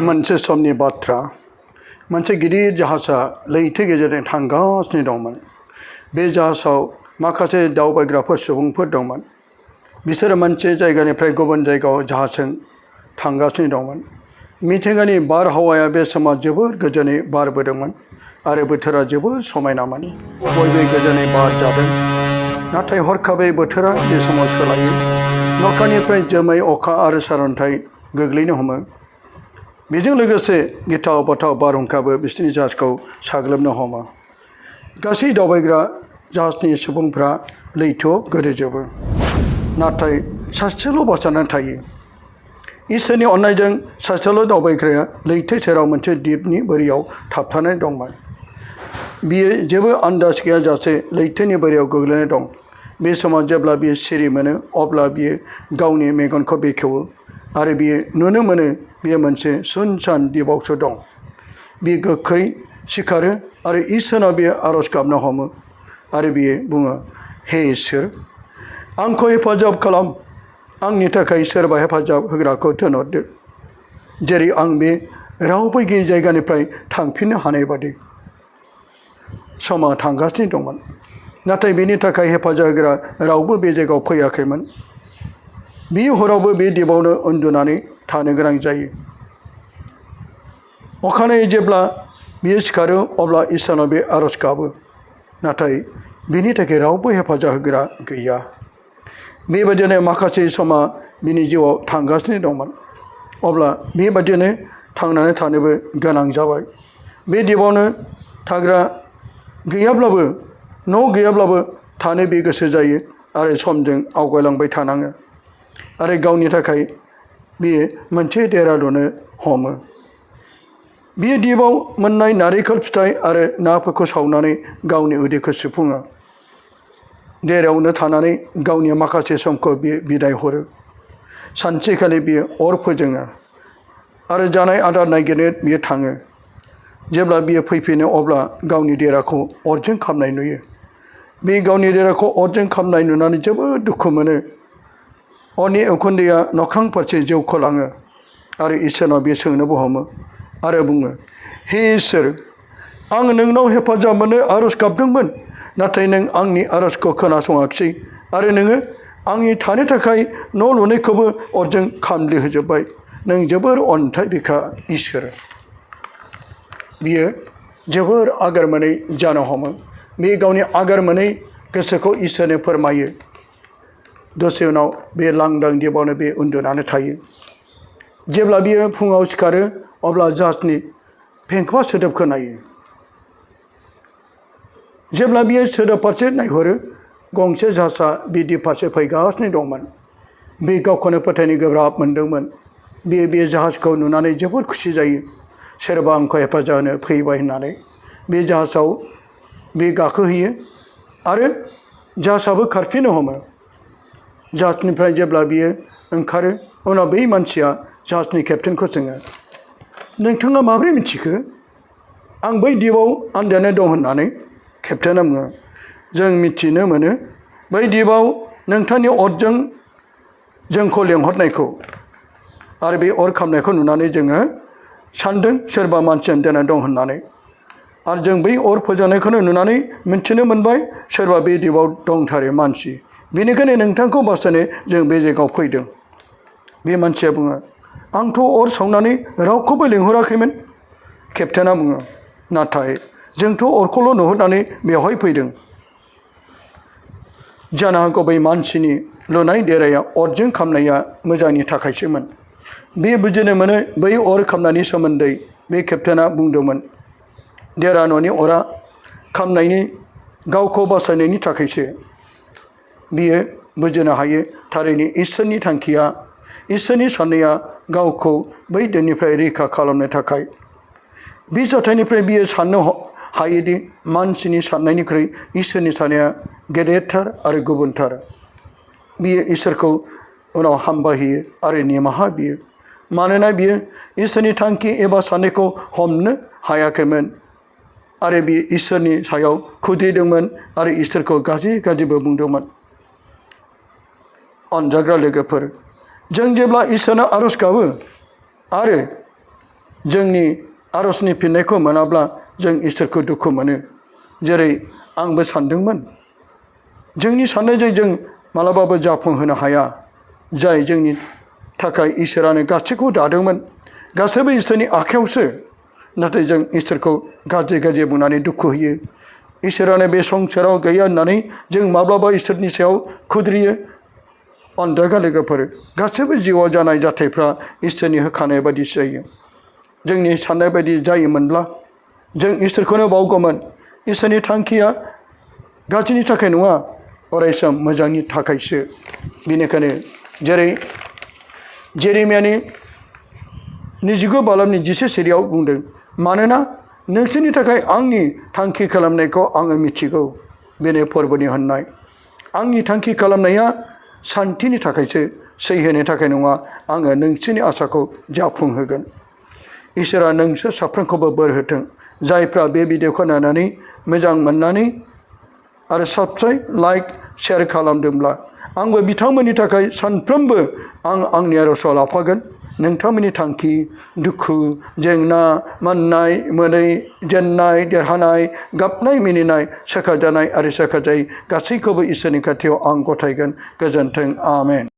मोनसे समनि बाथ्रा मोनसे गिदिर जाहाजा लैथो गेजेरजों थांगासिनो दंमोन। बे जाहाजाव माखासे दावबायग्राफोर सुबुंफोर दंमोन। बिसोरो मोनसे जायगानिफ्राय गुबुन जायगायाव जाहाजजों थांगासिनो दंमोन। मिथिंगानि बारहावाया बे समाव जोबोर गोजोनै बारबोदोंमोन आरो बोथोरा जोबोर समायनामोन। बयबो गोजोनै बार जादों। नाथाय हरखाबै बोथोरा बे समाव सोलायो। नख्रानिफ्राय जोमै, अखा आरो सारअन्थाइ गोग्लैनो हमो। बेजों लोगोसे गिथाव बाथाव बारहुंखाबो बिसोरनि जाहाजखौ साग्लोबनो हमो। गासै दावबायग्रा जाहाजनि सुबुंफ्रा लैथोआव गोदोजोबो। नाथाय सासेल' बासायनानै थायो। इसोरनि अननायजों सासेल' दावबायग्राया लैथो सेराव मोनसे दिपनि बोरियाव थाबथानानै दंमोन। बियो जेबो आन्दाज गैयाजासे लैथोनि बोरियाव गोग्लैना दं। बे समाव जेब्ला बियो सिरि मोनो अब्ला बियो गावनि मेगनखौ बेखेवो आरो बियो नुनो मोनो बियो मोनसे सुनसान दिपआवसो दं। बियो गोख्रै सिखारो आरो इसोरनाव बियो आरज गाबनो हमो आरो बियो बुङो, हे इसोर, आंखौ हेफाजाब खालाम। आंनि थाखाय सोरबा हेफाजाब होग्राखौ थिनहरदो, जेरै आं बे रावबो गैयै जायगानिफ्राय थांफिननो हानाय बादि। समा थांगासिनो दंमोन, नाथाय बेनि थाखाय हेफाजाब होग्रा रावबो बे जायगायाव फैयाखैमोन। बियो हरावबो बे दिपआवनो उन्दुनानै थानो गोनां जायो। अखानायै जेब्ला बियो सिखारो अब्ला इसोरनाव बे आरज गाबो, नाथाय बिनि थाखाय रावबो हेफाजाब होग्रा गैया। बेबायदिनो माखासे समा बिनि जिउआव थांगासिनो दंमोन। अब्ला बेबायदिनो थांनानै थानोबो गोनां जाबाय। बे दिपआवनो थाग्रा गैयाब्लाबो, न' गैयाब्लाबो थानो बे गोसो जायो आरो समजों आवगायलांबाय थानाङो आरो गावनि थाखाय बियो मोनसे देरा लुनो हमो। बियो दिपआव मोननाय नारिखल फिथाइ आरो नाफोरखौ सावनानै गावनि उदैखौ सुफुङो। देरायावनो थानानै गावनि माखासे समखौ बियो बिदाय हरो। सानसेखालि बियो अर फोजोङो आरो जानाय आदार नागिरनो बियो थाङो। जेब्ला बियो फैफिनो अब्ला गावनि देराखौ अरजों खामनाय नुयो। बे गावनि देराखौ अरजों खामनाय नुनानै जोबोद दुखु मोनो। अरनि उखुन्दैया नख्रां फारसे जौखोलाङो आरो इसोरनाव बियो सोंनोबो हमो आरो बुङो, हे इसोर, आं नोंनाव हेफाजाब मोननो आरज गाबदोंमोन, नाथाय नों आंनि आरजखौ खोनासङाखिसै आरो नोङो आंनि थानो थाखाय न' लुनायखौबो अरजों खामग्लिहोजोब्बाय। नों जोबोर अनथाय बिखा इसोर। बियो जोबोर आगोर मोनै जानो हमो। बे गावनि आगोर मोनै गोसोखौ इसोरनो फोरमायो। दसे उनाव बे लांदां दिपआवनो बे उन्दुनानै थायो। जेब्ला बियो फुङाव सिखारो अब्ला जाहाजनि फेंफा सोदोब खोनायो। जेब्ला बियो सोदोब फारसे नायहरो, गंसे जाहाजा बे दिप फारसे फैगासिनो दंमोन। बे गावखौनो फोथायनो गोब्राब मोनदोंमोन। बियो बे जाहाजखौ नुनानै जोबोर खुसि जायो। सोरबा आंखौ हेफाजाब होनो फैबाय होननानै बे जाहाजाव बे गाखोहैयो आरो जाहाजाबो खारफिननो हमो। जाहाजनिफ्राय जेब्ला बियो ओंखारो उनाव बै मानसिया जाहाजनि केप्टेनखौ सोङो, नोंथाङा माबोरै मिथिखो आं बै दिपआव आन्दायनानै दं होननानै? केप्टेना बुङो, जों मिथिनो मोनो बै दिपआव नोंथांनि अरजों जोंखौ लेंहरनायखौ आरो बे अर खामनायखौ नुनानै जोङो सानदों सोरबा मानसि आन्दायनानै दं होननानै। आरो जों बै अर फोजोंनायखौनो नुनानै मिन्थिनो मोनबाय सोरबा बे दिपआव दंथारो मानसि। बेनिखायनो नोंथांखौ बासायनो जों बे जायगायाव फैदों। बे मानसिया बुङो, आंथ' अर सावनानै रावखौबो लिंहराखैमोन। केप्टेना बुङो, नाथाय जोंथ' अरखौल' नुहुरनानै बेवहाय फैदों। जानो हागौ बै मानसिनि लुनाय देराया अरजों खामनाया मोजांनि थाखायसोमोन। बे बुजिनो मोनो बै अर खामनायनि सोमोन्दै बे केप्टेना बुंदोंमोन। देरा न'नि अरा खामनायनि गावखौ बासायनायनि थाखायसो। बियो बुजिनो हायो थारैनो इसोरनि थांखिया, इसोरनि साननाया गावखौ बै दिननिफ्राय रैखा खालामनो थाखाय। बे जाथायनिफ्राय बियो साननो हायोदि मानसिनि साननायनिख्रुइ इसोरनि साननाया गेदेरथार आरो गुबुनथार। बियो इसोरखौ उनाव हामबाय होयो आरो निमाहा बियो, मानोना बियो इसोरनि थांखि एबा साननायखौ हमनो हायाखैमोन आरो बियो इसोरनि सायाव खुद्रिदोंमोन आरो इसोरखौ गाज्रि गाज्रिबो बुंदोंमोन। अनजाग्रा लोगोफोर, जों जेब्ला इसोरनाव आरज गाबो आरो जोंनि आरजनि फिननायखौ मोनाब्ला जों इसोरखौ दुखु मोनो। जेरै आंबो सानदोंमोन, जोंनि साननायजों जों मालाबाबो जाफुंहोनो हाया। जाय जोंनि थाखाय इसोरानो गासैखौ दादोंमोन, गासैबो इसोरनि आखायावसो। नाथाय जों इसोरखौ गाज्रि गाज्रि बुंनानै दुखु होयो। इसोरानो बे संसाराव गैया होननानै जों माब्लाबा इसोरनि सायाव खुद्रियो। अन्धगा लोगोफोर, गासैबो जिउआव जानाय जाथायफ्रा इसोरनि होखानाय बायदि जायो। जोंनि साननाय बायदि जायोमोनब्ला जों इसोरखौनो बावगौमोन। इसोरनि थांखिया गाज्रिनि थाखाय नङा, अरायसम मोजांनि थाखायसो। बेनिखायनो जेरै जेरेमियानि 29:20 बुंदों, मानोना नोंसोरनि थाखाय आंनि थांखि खालामनायखौ आङो मिथिगौ। बेनो फोरबोनि होननाय। आंनि थांखि खालामनाया सान्थिनि थाखायसो, सैहोनो थाखाय नङा। आङो नोंसोरनि आसाखौ जाफुंहोगोन। इसोरा नोंसोर साफ्रोमखौबो बोर होथों। जायफ्रा बे भिडिअखौ नायनानै मोजां मोननानै आरो साबस्क्राइब, लाइक, शेयार खालामदोंब्ला आंबो बिथांमोननि थाखाय सानफ्रोमबो आंनि आरजआव लाफागोन। नोंथांमोननि थांखि, दुखु, जेंना, मोननाय मोनै, जेननाय देरहानाय, गाबनाय मिनिनाय, सोखाजानाय आरो सोखाजायै गासैखौबो इसोरनि खाथियाव आं गथायगोन। गोजोन्थों। आमेन।